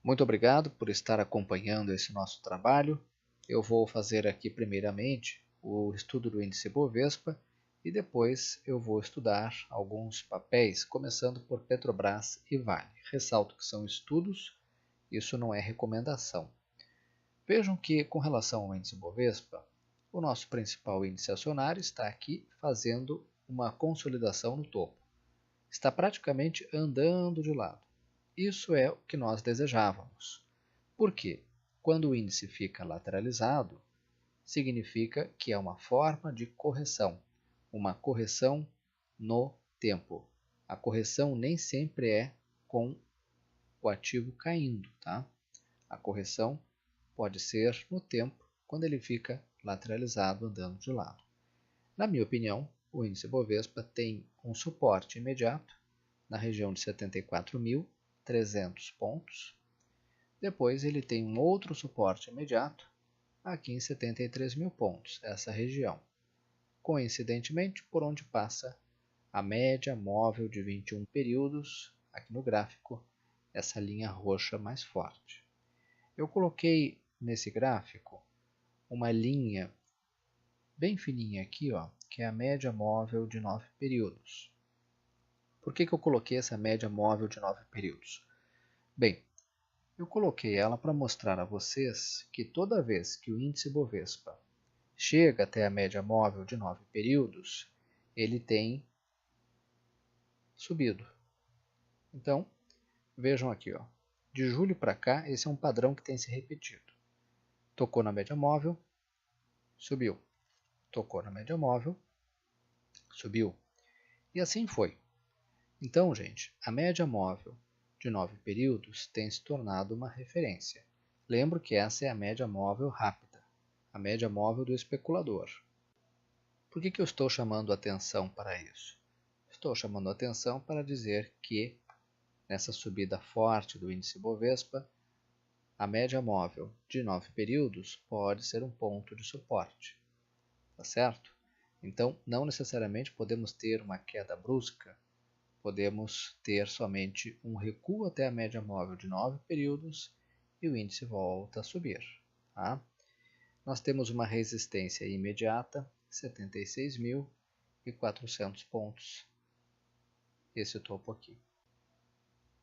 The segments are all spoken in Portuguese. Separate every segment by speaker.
Speaker 1: Muito obrigado por estar acompanhando esse nosso trabalho. Eu vou fazer aqui primeiramente o estudo do índice Bovespa e depois eu vou estudar alguns papéis, começando por Petrobras e Vale. Ressalto que são estudos, isso não é recomendação. Vejam que, com relação ao índice Bovespa, o nosso principal índice acionário está aqui fazendo uma consolidação no topo. Está praticamente andando de lado. Isso é o que nós desejávamos. Por quê? Quando o índice fica lateralizado, significa que é uma forma de correção, uma correção no tempo. A correção nem sempre é com o ativo caindo, tá? A correção pode ser no tempo, quando ele fica lateralizado, andando de lado. Na minha opinião, o índice Bovespa tem um suporte imediato na região de 74.300 pontos. Depois ele tem um outro suporte imediato aqui em 73.000 pontos, essa região. Coincidentemente, por onde passa a média móvel de 21 períodos, aqui no gráfico, essa linha roxa mais forte. Eu coloquei nesse gráfico uma linha bem fininha aqui, ó, que é a média móvel de 9 períodos. Por que eu coloquei essa média móvel de 9 períodos? Bem, eu coloquei ela para mostrar a vocês que toda vez que o índice Bovespa chega até a média móvel de 9 períodos, ele tem subido. Então, vejam aqui, ó, de julho para cá, esse é um padrão que tem se repetido. Tocou na média móvel, subiu. Tocou na média móvel, subiu. E assim foi. Então, gente, a média móvel de 9 períodos tem se tornado uma referência. Lembro que essa é a média móvel rápida, a média móvel do especulador. Por que eu estou chamando atenção para isso? Estou chamando atenção para dizer que, nessa subida forte do índice Bovespa, a média móvel de 9 períodos pode ser um ponto de suporte. Tá certo? Então, não necessariamente podemos ter uma queda brusca, podemos ter somente um recuo até a média móvel de 9 períodos e o índice volta a subir. Tá? Nós temos uma resistência imediata, 76.400 pontos, esse topo aqui.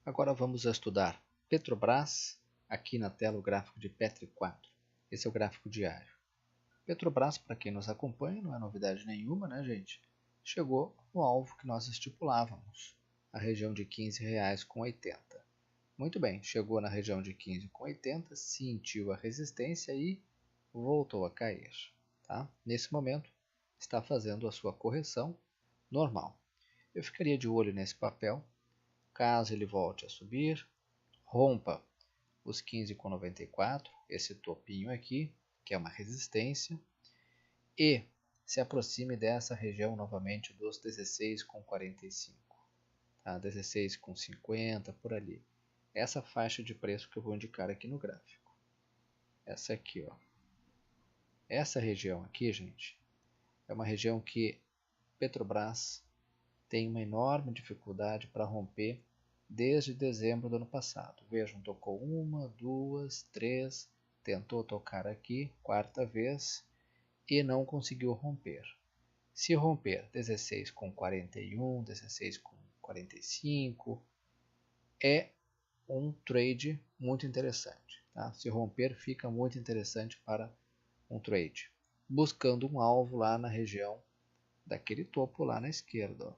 Speaker 1: Agora vamos estudar Petrobras, aqui na tela o gráfico de Petri 4, esse é o gráfico diário. Petrobras, para quem nos acompanha, não é novidade nenhuma, né, gente? Chegou no alvo que nós estipulávamos, a região de R$ 15,80. Muito bem, chegou na região de 15,80, sentiu a resistência e voltou a cair. Tá? Nesse momento, está fazendo a sua correção normal. Eu ficaria de olho nesse papel, caso ele volte a subir, rompa os 15,94, esse topinho aqui, que é uma resistência, e se aproxime dessa região novamente dos 16,45, tá? 16,50 por ali. Essa faixa de preço que eu vou indicar aqui no gráfico. Essa aqui, ó. Essa região aqui, gente, é uma região que Petrobras tem uma enorme dificuldade para romper desde dezembro do ano passado. Vejam, tocou uma, duas, três, tentou tocar aqui, quarta vez, e não conseguiu romper. Se romper 16,41, 16,45, é um trade muito interessante. Tá? Se romper, fica muito interessante para um trade. Buscando um alvo lá na região daquele topo lá na esquerda,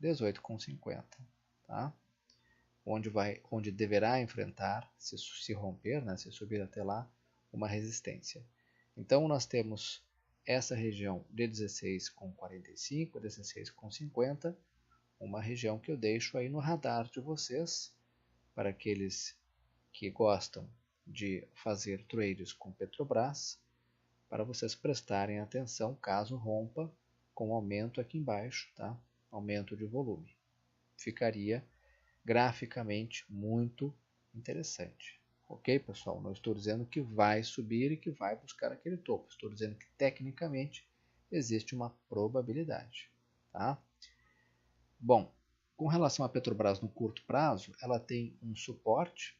Speaker 1: 18,50. Tá? Onde deverá enfrentar, se romper, né, se subir até lá, uma resistência. Então, nós temos essa região de 16,45, 16,50, uma região que eu deixo aí no radar de vocês, para aqueles que gostam de fazer trades com Petrobras, para vocês prestarem atenção caso rompa com aumento aqui embaixo, tá? Aumento de volume. Ficaria graficamente muito interessante. Ok, pessoal? Não estou dizendo que vai subir e que vai buscar aquele topo. Estou dizendo que, tecnicamente, existe uma probabilidade. Tá? Bom, com relação à Petrobras no curto prazo, ela tem um suporte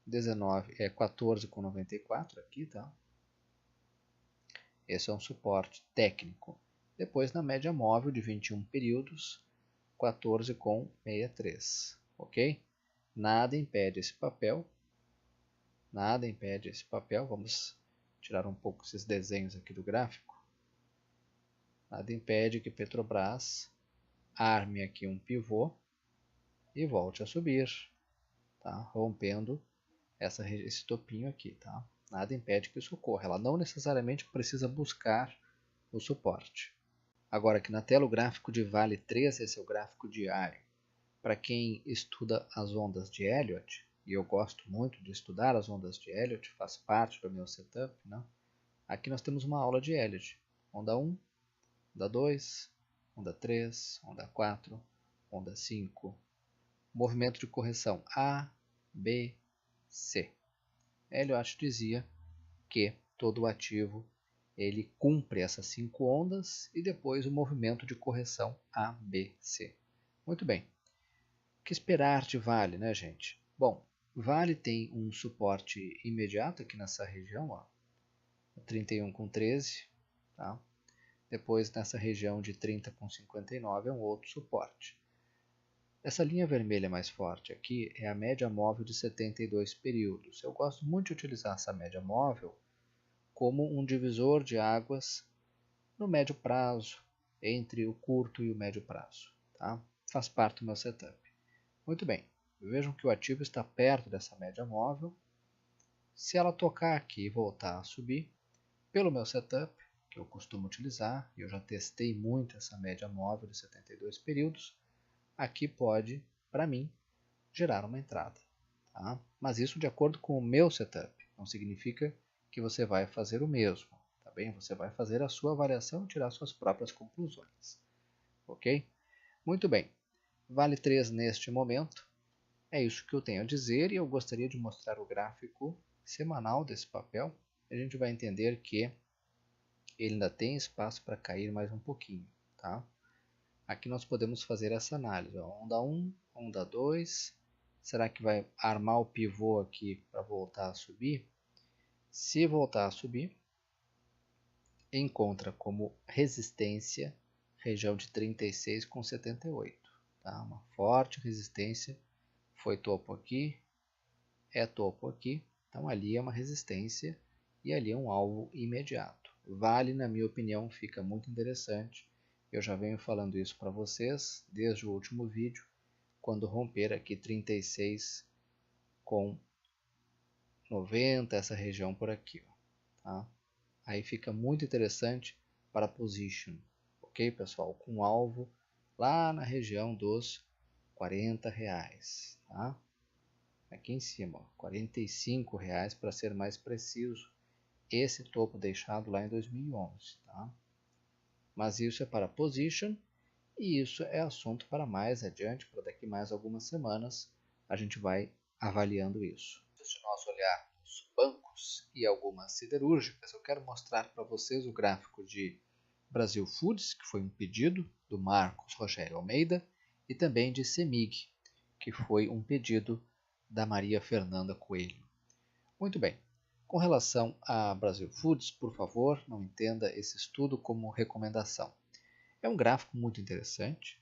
Speaker 1: 14,94 aqui, tá? Esse é um suporte técnico. Depois, na média móvel de 21 períodos, 14,63, ok? Nada impede esse papel. Vamos tirar um pouco esses desenhos aqui do gráfico. Nada impede que Petrobras arme aqui um pivô e volte a subir, tá? Rompendo esse topinho aqui, tá? Nada impede que isso ocorra. Ela não necessariamente precisa buscar o suporte. Agora aqui na tela o gráfico de Vale 3, esse é o gráfico diário. Para quem estuda as ondas de Elliott, e eu gosto muito de estudar as ondas de Elliott, faz parte do meu setup, né? Aqui nós temos uma aula de Elliott. Onda 1, onda 2, onda 3, onda 4, onda 5. Movimento de correção A, B, C. Elliott dizia que todo ativo ele cumpre essas 5 ondas e depois o movimento de correção A, B, C. Muito bem. O que esperar de Vale, né, gente? Bom, Vale tem um suporte imediato aqui nessa região, ó, 31,13, tá? Depois nessa região de 30,59 é um outro suporte. Essa linha vermelha mais forte aqui é a média móvel de 72 períodos. Eu gosto muito de utilizar essa média móvel como um divisor de águas no médio prazo, entre o curto e o médio prazo, tá? Faz parte do meu setup. Muito bem, vejam que o ativo está perto dessa média móvel. Se ela tocar aqui e voltar a subir, pelo meu setup, que eu costumo utilizar, e eu já testei muito essa média móvel de 72 períodos, aqui pode, para mim, gerar uma entrada. Tá? Mas isso de acordo com o meu setup, não significa que você vai fazer o mesmo. Tá bem? Você vai fazer a sua avaliação e tirar suas próprias conclusões. Ok? Muito bem. Vale 3 neste momento. É isso que eu tenho a dizer e eu gostaria de mostrar o gráfico semanal desse papel. A gente vai entender que ele ainda tem espaço para cair mais um pouquinho. Tá? Aqui nós podemos fazer essa análise. Ó. Onda 1, onda 2. Será que vai armar o pivô aqui para voltar a subir? Se voltar a subir, encontra como resistência região de 36,78. Tá? Uma forte resistência. Foi topo aqui, é topo aqui. Então ali é uma resistência e ali é um alvo imediato. Vale, na minha opinião, fica muito interessante. Eu já venho falando isso para vocês desde o último vídeo, quando romper aqui 36,90, essa região por aqui. Tá? Aí fica muito interessante para position, ok, pessoal? Com alvo lá na região dos R$40, tá? Aqui em cima, R$45 para ser mais preciso, esse topo deixado lá em 2011, tá? Mas isso é para position e isso é assunto para mais adiante, para daqui mais algumas semanas a gente vai avaliando isso. Se nós olharmos bancos e algumas siderúrgicas, eu quero mostrar para vocês o gráfico de Brasil Foods, que foi um pedido do Marcos Rogério Almeida, e também de CEMIG, que foi um pedido da Maria Fernanda Coelho. Muito bem. Com relação a Brasil Foods, por favor, não entenda esse estudo como recomendação. É um gráfico muito interessante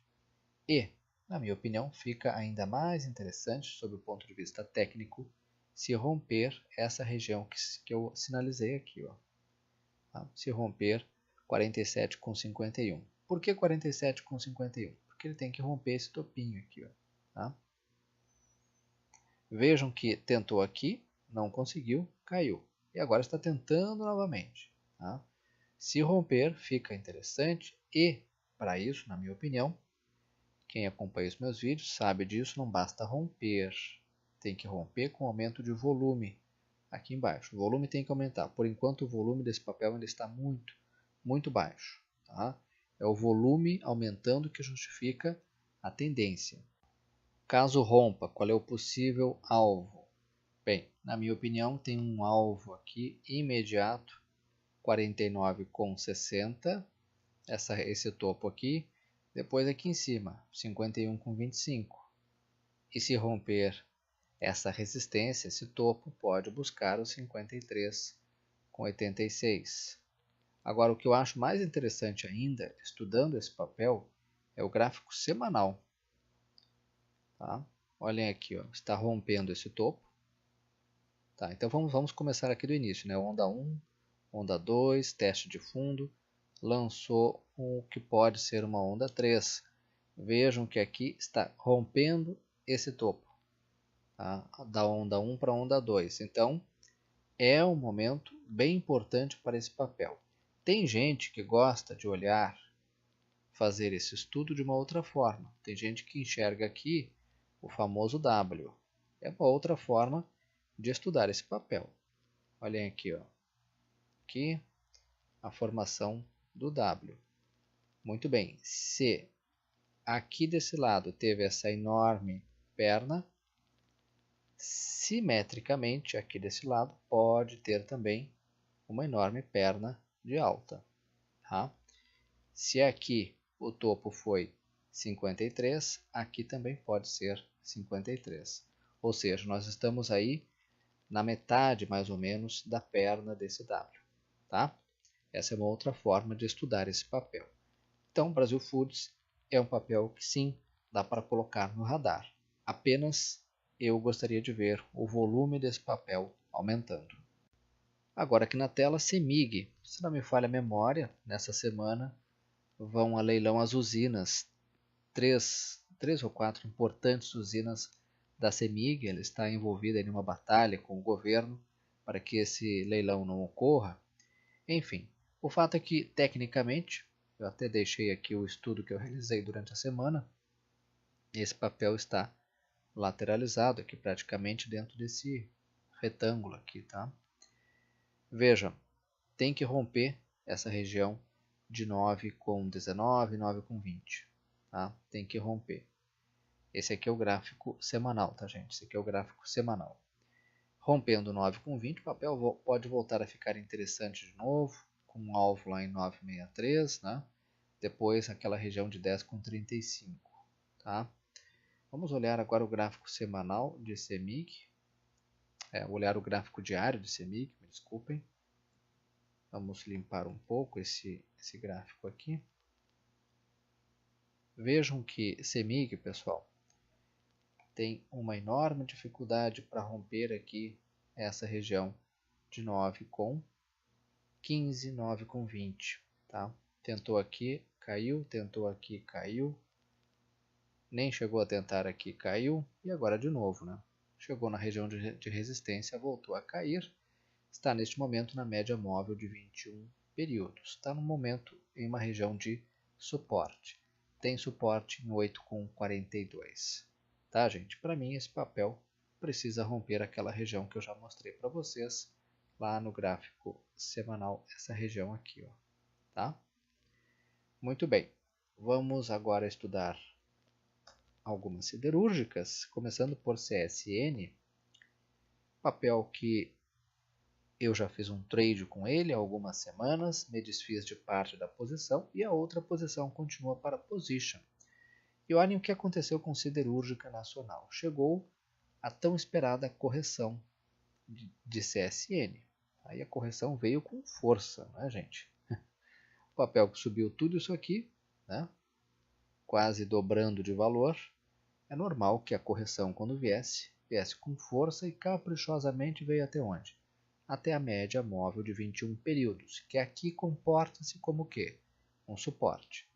Speaker 1: e, na minha opinião, fica ainda mais interessante sob o ponto de vista técnico se romper essa região que eu sinalizei aqui. Ó. Tá? Se romper 47,51. Por que 47,51? Porque ele tem que romper esse topinho aqui. Ó. Tá? Vejam que tentou aqui, não conseguiu, caiu. E agora está tentando novamente. Tá? Se romper, fica interessante e, para isso, na minha opinião, quem acompanha os meus vídeos sabe disso, não basta romper. Tem que romper com aumento de volume aqui embaixo. O volume tem que aumentar. Por enquanto, o volume desse papel ainda está muito baixo. Tá? É o volume aumentando que justifica a tendência. Caso rompa, qual é o possível alvo? Bem, na minha opinião, tem um alvo aqui imediato, 49,60, esse topo aqui, depois aqui em cima, 51,25. E se romper essa resistência, esse topo, pode buscar os 53,86. Agora, o que eu acho mais interessante ainda, estudando esse papel, é o gráfico semanal. Tá? Olhem aqui, ó, está rompendo esse topo. Tá, então vamos começar aqui do início, né? Onda 1, onda 2, teste de fundo, lançou o que pode ser uma onda 3. Vejam que aqui está rompendo esse topo, tá? Da onda 1 para a onda 2. Então, é um momento bem importante para esse papel. Tem gente que gosta de olhar, fazer esse estudo de uma outra forma. Tem gente que enxerga aqui o famoso W. É uma outra forma de estudar esse papel. Olhem aqui, ó. Aqui a formação do W. Muito bem, se aqui desse lado teve essa enorme perna, simetricamente aqui desse lado pode ter também uma enorme perna de alta. Tá? Se aqui o topo foi 53, aqui também pode ser 53. Ou seja, nós estamos aí na metade mais ou menos da perna desse W. Tá? Essa é uma outra forma de estudar esse papel. Então, Brasil Foods é um papel que sim, dá para colocar no radar. Apenas eu gostaria de ver o volume desse papel aumentando. Agora aqui na tela, CEMIG. Se não me falha a memória, nessa semana vão a leilão as usinas. Três ou quatro importantes usinas da CEMIG. Ela está envolvida em uma batalha com o governo para que esse leilão não ocorra. Enfim, o fato é que, tecnicamente, eu até deixei aqui o estudo que eu realizei durante a semana, esse papel está lateralizado aqui praticamente dentro desse retângulo aqui, tá? Veja, tem que romper essa região de 9,19, 9,20, tá? Tem que romper. Esse aqui é o gráfico semanal, tá, gente? Esse aqui é o gráfico semanal. Rompendo 9,20, o papel pode voltar a ficar interessante de novo, com um alvo lá em 9,63, né? Depois aquela região de 10,35, tá? Vamos olhar agora o gráfico semanal de CEMIG, olhar o gráfico diário de CEMIG, me desculpem. Vamos limpar um pouco esse gráfico aqui. Vejam que CEMIG, pessoal, tem uma enorme dificuldade para romper aqui essa região de 9,15, 9,20, tá? Tentou aqui, caiu, tentou aqui, caiu, nem chegou a tentar aqui, caiu, e agora de novo, né? Chegou na região de resistência, voltou a cair, está neste momento na média móvel de 21 períodos, está no momento em uma região de suporte, tem suporte em 8,42, tá, gente? Para mim esse papel precisa romper aquela região que eu já mostrei para vocês lá no gráfico semanal, essa região aqui, ó, tá? Muito bem, vamos agora estudar algumas siderúrgicas, começando por CSN, papel que eu já fiz um trade com ele há algumas semanas, me desfiz de parte da posição e a outra posição continua para position. E olhem o que aconteceu com Siderúrgica Nacional. Chegou a tão esperada correção de CSN. Aí a correção veio com força, né, gente? O papel que subiu tudo isso aqui, né, quase dobrando de valor. É normal que a correção, quando viesse com força e caprichosamente veio até onde? Até a média móvel de 21 períodos, que aqui comporta-se como o quê? Um suporte.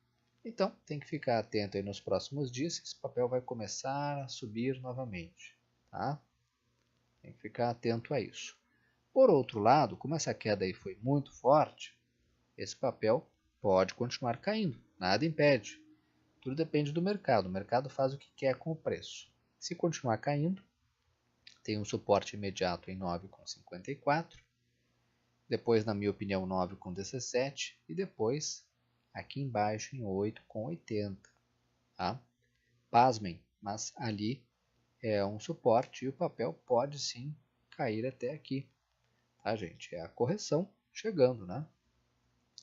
Speaker 1: Então, tem que ficar atento aí nos próximos dias, esse papel vai começar a subir novamente, tá? Tem que ficar atento a isso. Por outro lado, como essa queda aí foi muito forte, esse papel pode continuar caindo, nada impede. Tudo depende do mercado, o mercado faz o que quer com o preço. Se continuar caindo, tem um suporte imediato em 9,54, depois, na minha opinião, 9,17 e depois aqui embaixo em 8,80. Tá? Pasmem, mas ali é um suporte e o papel pode sim cair até aqui. Tá, gente? É a correção chegando, né?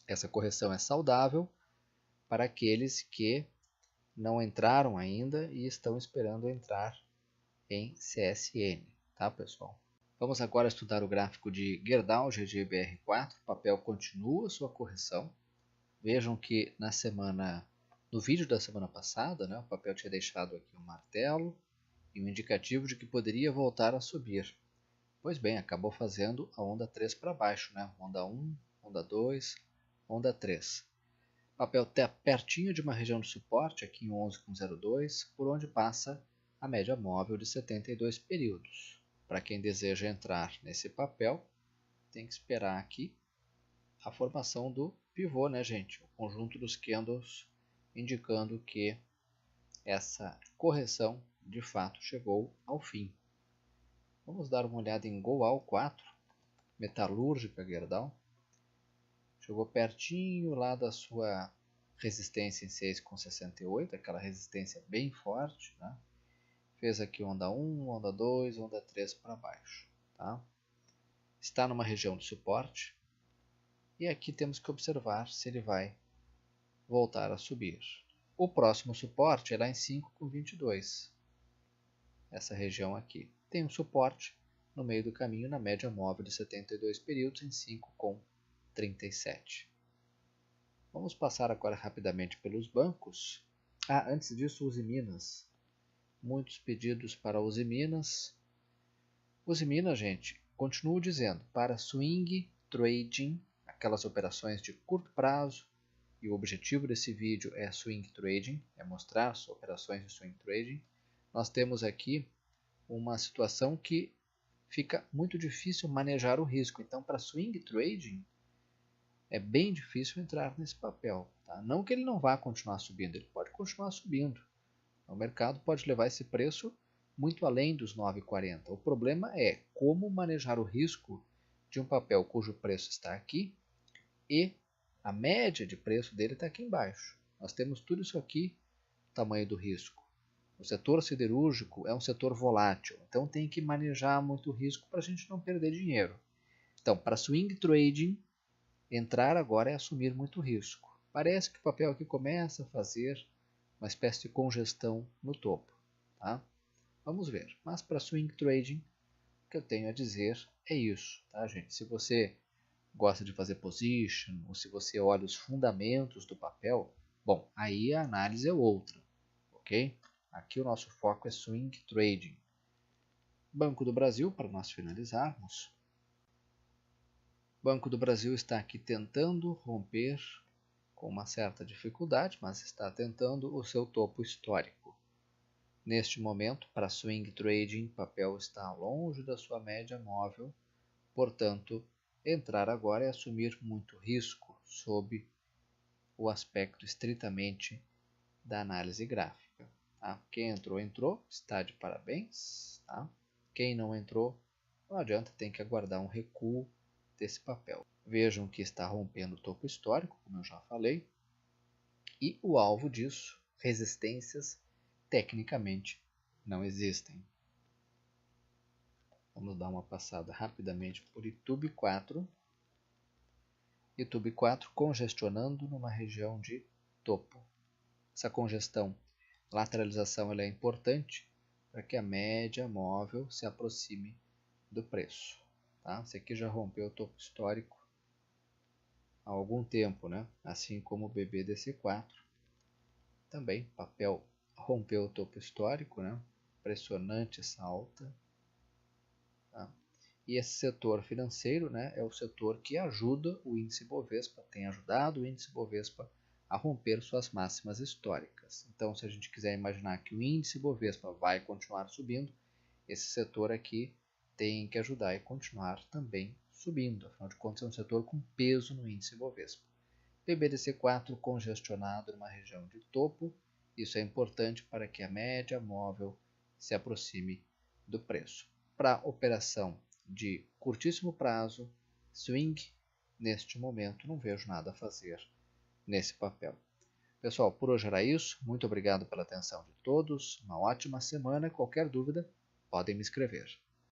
Speaker 1: Essa correção é saudável para aqueles que não entraram ainda e estão esperando entrar em CSN, tá, pessoal? Vamos agora estudar o gráfico de Gerdau GGBR4. O papel continua sua correção. Vejam que no vídeo da semana passada, né, o papel tinha deixado aqui um martelo e um indicativo de que poderia voltar a subir. Pois bem, acabou fazendo a onda 3 para baixo, né? Onda 1, onda 2, onda 3. O papel está pertinho de uma região de suporte, aqui em 11,02, por onde passa a média móvel de 72 períodos. Para quem deseja entrar nesse papel, tem que esperar aqui a formação do pivô, né, gente? O conjunto dos candles indicando que essa correção de fato chegou ao fim. Vamos dar uma olhada em Goal 4, metalúrgica Gerdau. Chegou pertinho lá da sua resistência em 6,68, aquela resistência bem forte, né? Fez aqui onda 1, onda 2, onda 3 para baixo, tá? Está numa região de suporte e aqui temos que observar se ele vai voltar a subir. O próximo suporte é lá em 5,22, essa região aqui. Tem um suporte no meio do caminho na média móvel de 72 períodos em 5,37. Vamos passar agora rapidamente pelos bancos. Antes disso, Usiminas. Muitos pedidos para Usiminas. Usiminas, gente, continuo dizendo, para swing trading, aquelas operações de curto prazo, e o objetivo desse vídeo é swing trading, é mostrar as operações de swing trading. Nós temos aqui uma situação que fica muito difícil manejar o risco. Então, para swing trading, é bem difícil entrar nesse papel. Tá? Não que ele não vá continuar subindo, ele pode continuar subindo. O mercado pode levar esse preço muito além dos 9,40. O problema é como manejar o risco de um papel cujo preço está aqui e a média de preço dele está aqui embaixo. Nós temos tudo isso aqui, tamanho do risco. O setor siderúrgico é um setor volátil, então tem que manejar muito risco para a gente não perder dinheiro. Então, para swing trading, entrar agora é assumir muito risco. Parece que o papel aqui começa a fazer uma espécie de congestão no topo. Tá? Vamos ver. Mas para swing trading, o que eu tenho a dizer é isso. Tá, gente? Se você gosta de fazer position, ou se você olha os fundamentos do papel, bom, aí a análise é outra. Ok? Aqui o nosso foco é swing trading. Banco do Brasil, para nós finalizarmos. Banco do Brasil está aqui tentando romper com uma certa dificuldade, mas está tentando o seu topo histórico. Neste momento, para swing trading, o papel está longe da sua média móvel, portanto, entrar agora é assumir muito risco sob o aspecto estritamente da análise gráfica. Tá? Quem entrou, entrou, está de parabéns. Tá? Quem não entrou, não adianta, tem que aguardar um recuo desse papel. Vejam que está rompendo o topo histórico, como eu já falei, e o alvo disso, resistências, tecnicamente não existem. Vamos dar uma passada rapidamente por YouTube 4. YouTube 4 congestionando numa região de topo. Essa congestão, lateralização, ela é importante para que a média móvel se aproxime do preço. Tá? Esse aqui já rompeu o topo histórico há algum tempo, né? Assim como o BBDC4. Também papel rompeu o topo histórico, né? Impressionante essa alta. Tá? E esse setor financeiro, né, é o setor que ajuda o índice Bovespa, tem ajudado o índice Bovespa a romper suas máximas históricas. Então, se a gente quiser imaginar que o índice Bovespa vai continuar subindo, esse setor aqui tem que ajudar e continuar também subindo. Afinal de contas, é um setor com peso no índice Bovespa. BBDC4 congestionado numa região de topo. Isso é importante para que a média móvel se aproxime do preço. Para operação de curtíssimo prazo, swing, neste momento não vejo nada a fazer nesse papel. Pessoal, por hoje era isso. Muito obrigado pela atenção de todos. Uma ótima semana. Qualquer dúvida, podem me escrever.